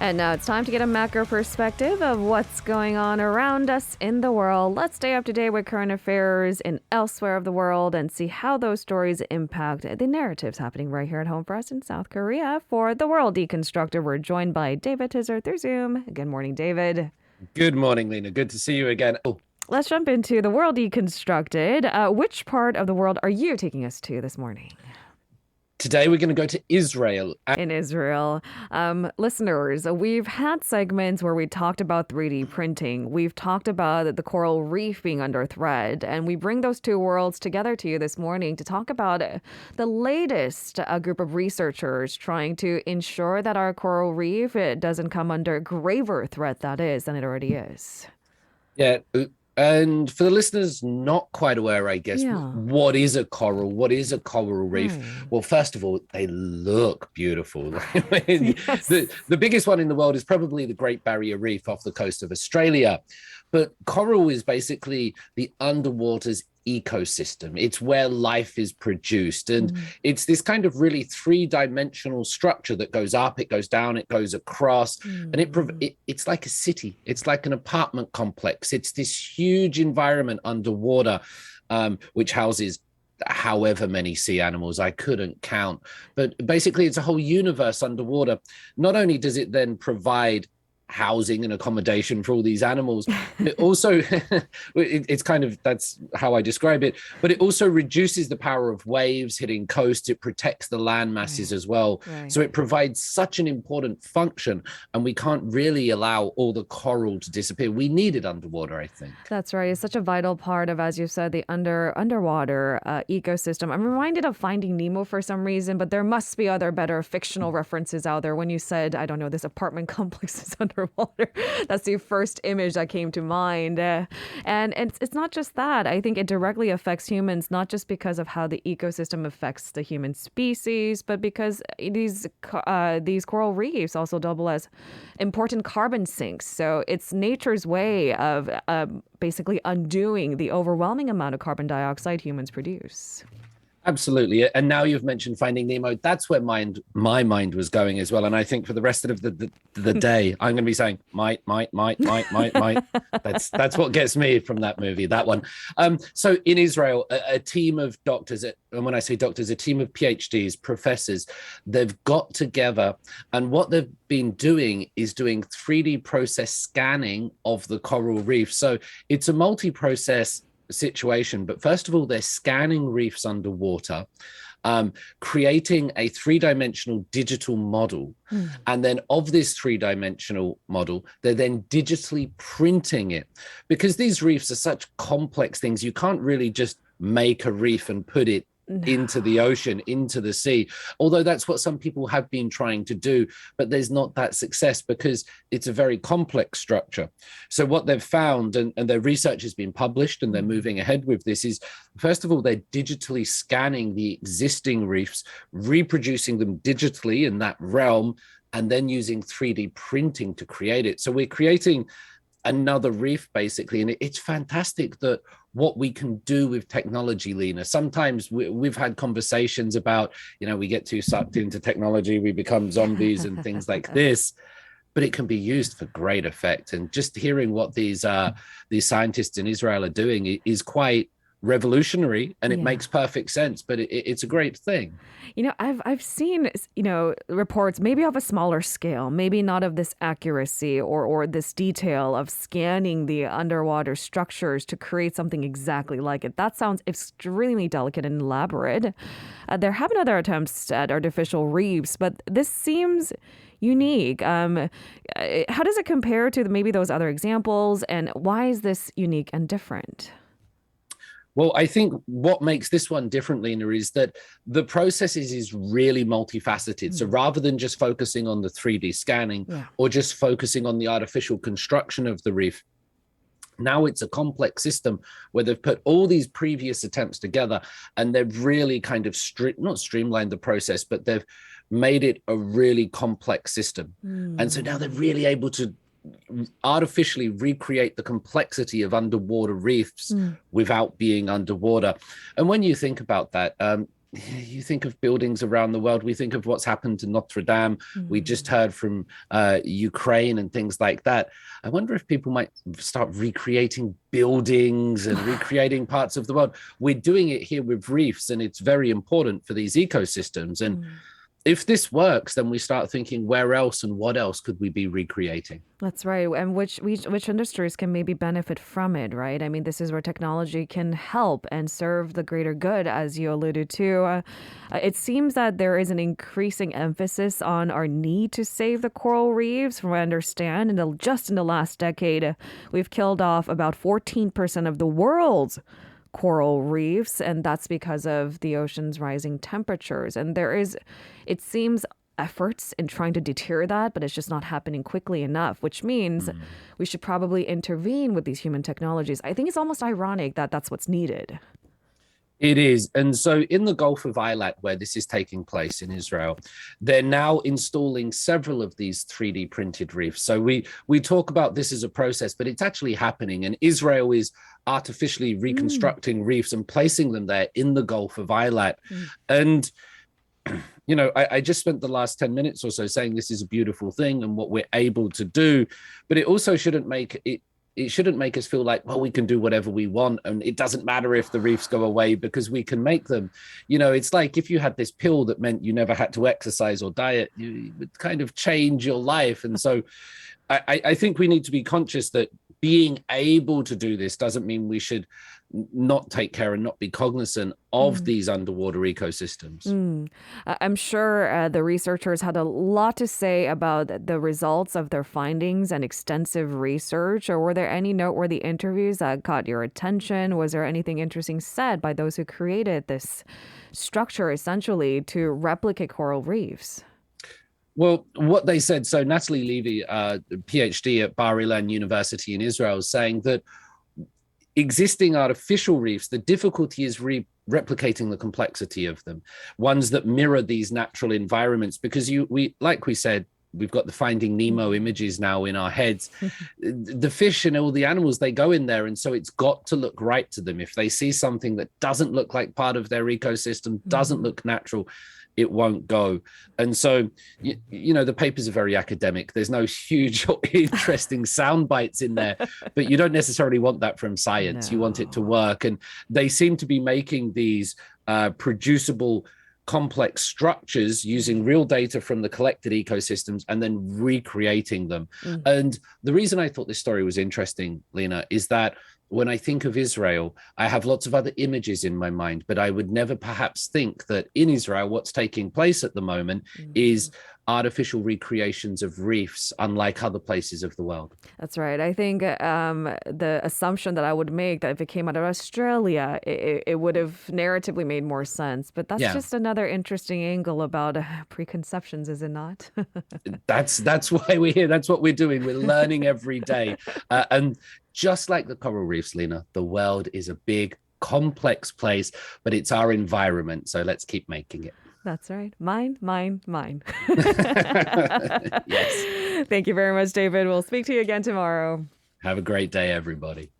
And now it's time to get a macro perspective of what's going on around us in the world. Let's stay up to date with current affairs in elsewhere of the world and see how those stories impact the narratives happening right here at home for us in South Korea. For The World Deconstructed, we're joined by David Tizer through Zoom. Good morning, David. Good morning, Lena. Good to see you again. Let's jump into The World Deconstructed. Which part of the world are you taking us to this morning? Today, we're going to go to Israel. In Israel. Listeners, we've had segments where we talked about 3D printing. We've talked about the coral reef being under threat. And we bring those two worlds together to you this morning to talk about the latest group of researchers trying to ensure that our coral reef doesn't come under graver threat, that is, than it already is. Yeah. And for the listeners not quite aware, I guess, what is a coral? What is a coral reef? Well, first of all, they look beautiful. Yes. The biggest one in the world is probably the Great Barrier Reef off the coast of Australia. But coral is basically the underwater's ecosystem. It's where life is produced. And it's this kind of really three-dimensional structure that goes up, it goes down, it goes across. And it's like a city. It's like an apartment complex. It's this huge environment underwater, which houses however many sea animals, I couldn't count. But basically, it's a whole universe underwater. Not only does it then provide housing and accommodation for all these animals, it also it's kind of, that's how I describe it, but it also reduces the power of waves hitting coasts. It protects the land masses as well. So it provides such an important function, and we can't really allow all the coral to disappear. We need it underwater, I think. That's right. It's such a vital part of, as you said, the underwater ecosystem. I'm reminded of Finding Nemo for some reason, but there must be other better fictional references out there. When you said, I don't know, this apartment complex is underwater, that's the first image that came to mind. And it's not just that. I think it directly affects humans, not just because of how the ecosystem affects the human species, but because these coral reefs also double as important carbon sinks. So it's nature's way of basically undoing the overwhelming amount of carbon dioxide humans produce. Absolutely. And now you've mentioned Finding Nemo. That's where my mind was going as well. And I think for the rest of the day, I'm going to be saying, might. That's what gets me from that movie, that one. So in Israel, a team of doctors, and when I say doctors, a team of PhDs, professors, they've got together. And what they've been doing is doing 3D process scanning of the coral reef. So it's a multi-process situation, but first of all, they're scanning reefs underwater, creating a three-dimensional digital model, and then of this three-dimensional model, they're then digitally printing it. Because these reefs are such complex things, you can't really just make a reef and put it into the ocean, into the sea, although that's what some people have been trying to do, but there's not that success because it's a very complex structure. So what they've found, and their research has been published and they're moving ahead with this, is first of all, they're digitally scanning the existing reefs, reproducing them digitally in that realm, and then using 3D printing to create it. So we're creating another reef basically, and it's fantastic that what we can do with technology, Lena. Sometimes we've had conversations about, we get too sucked into technology, we become zombies and things like this, but it can be used for great effect. And just hearing what these scientists in Israel are doing is quite revolutionary, and it makes perfect sense, but it's a great thing. I've seen, reports maybe of a smaller scale, maybe not of this accuracy or this detail of scanning the underwater structures to create something exactly like it. That sounds extremely delicate and elaborate. There have been other attempts at artificial reefs, but this seems unique. How does it compare to maybe those other examples, and why is this unique and different? Well, I think what makes this one different, Lena, is that the process is really multifaceted. So rather than just focusing on the 3D scanning or just focusing on the artificial construction of the reef, now it's a complex system where they've put all these previous attempts together, and they've really kind of not streamlined the process, but they've made it a really complex system. And so now they're really able to artificially recreate the complexity of underwater reefs without being underwater. And when you think about that, you think of buildings around the world. We think of what's happened to Notre Dame. We just heard from Ukraine and things like that. I wonder if people might start recreating buildings and recreating parts of the world. We're doing it here with reefs, and it's very important for these ecosystems. And if this works, then we start thinking, where else and what else could we be recreating? That's right. And which industries can maybe benefit from it, right? I mean, this is where technology can help and serve the greater good, as you alluded to. It seems that there is an increasing emphasis on our need to save the coral reefs. From what I understand, just in the last decade, we've killed off about 14% of the world's coral reefs, and that's because of the ocean's rising temperatures. And it seems, efforts in trying to deter that, but it's just not happening quickly enough, which means we should probably intervene with these human technologies. I think it's almost ironic that that's what's needed. It is. And so in the Gulf of Eilat, where this is taking place in Israel, they're now installing several of these 3D printed reefs. So we talk about this as a process, but it's actually happening. And Israel is artificially reconstructing reefs and placing them there in the Gulf of Eilat. And I just spent the last 10 minutes or so saying this is a beautiful thing and what we're able to do, but it also shouldn't make us feel like, well, we can do whatever we want and it doesn't matter if the reefs go away because we can make them. It's like if you had this pill that meant you never had to exercise or diet, you would kind of change your life. And so I think we need to be conscious that being able to do this doesn't mean we should not take care and not be cognizant of these underwater ecosystems. I'm sure the researchers had a lot to say about the results of their findings and extensive research. Or were there any noteworthy interviews that caught your attention? Was there anything interesting said by those who created this structure essentially to replicate coral reefs? Well, what they said, so Natalie Levy, PhD at Bar-Ilan University in Israel, is saying that existing artificial reefs, the difficulty is replicating the complexity of them, ones that mirror these natural environments, because like we said, we've got the Finding Nemo images now in our heads. The fish and all the animals, they go in there, and so it's got to look right to them. If they see something that doesn't look like part of their ecosystem, doesn't look natural, it won't go. And so, the papers are very academic. There's no huge or interesting sound bites in there, but you don't necessarily want that from science. No. You want it to work. And they seem to be making these producible, complex structures using real data from the collected ecosystems and then recreating them. And the reason I thought this story was interesting, Lena, is that when I think of Israel, I have lots of other images in my mind, but I would never perhaps think that in Israel, what's taking place at the moment is artificial recreations of reefs, unlike other places of the world. That's right. I think the assumption that I would make that if it came out of Australia, it would have narratively made more sense. But that's just another interesting angle about preconceptions, is it not? That's why we're here. That's what we're doing. We're learning every day. And just like the coral reefs, Lena, the world is a big, complex place, but it's our environment. So let's keep making it. That's right. Mine. Yes. Thank you very much, David. We'll speak to you again tomorrow. Have a great day, everybody.